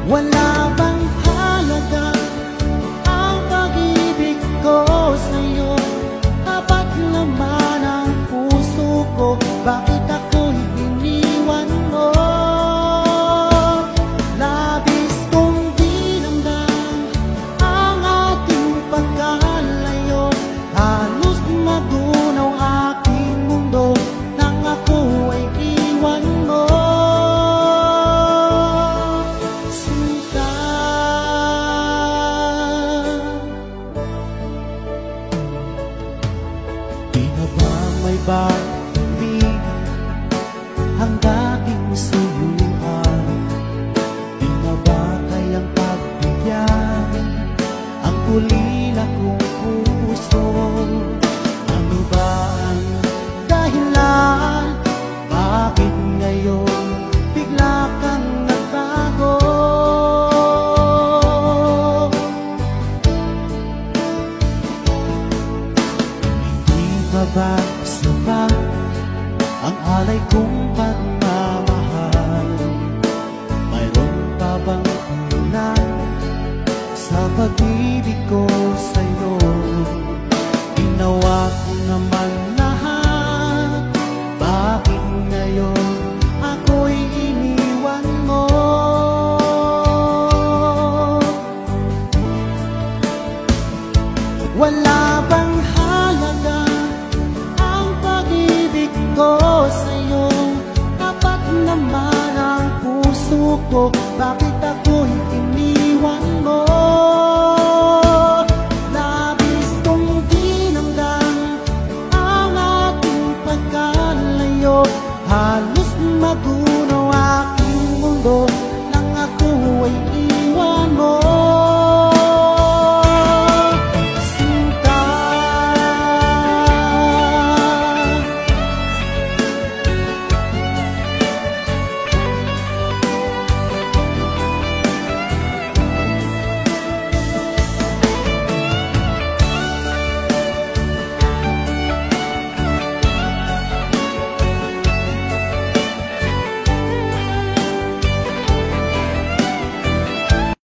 Wala bang halaga ang pag-ibig ko sa'yo? Tapat naman ang puso ko, bakit ako'y iniwan mo? Labis kong dinamdam ang ating pagkalayo, halos magunaw aking mundo nang ako ay iwan mo. Sinta, di na ba may pag-ibig ang dating suyuan? Di na ba kayang pagbigyan ang ulila kong puso? Ano ba ang dahilan? Bakit ngayon bigla kang nagbago? Hindi pa ba sapat ang alay kong pagmamahal? Mayroon pa bang kulang sa pag-ibig ko sa'yo? Ginawa ko naman lahat, bakit ngayon ako'y iniwan mo? Wala bang halaga ang pag-ibig ko sa'yo? Tapat naman ang puso ko, bakit ako'y iniwan mo?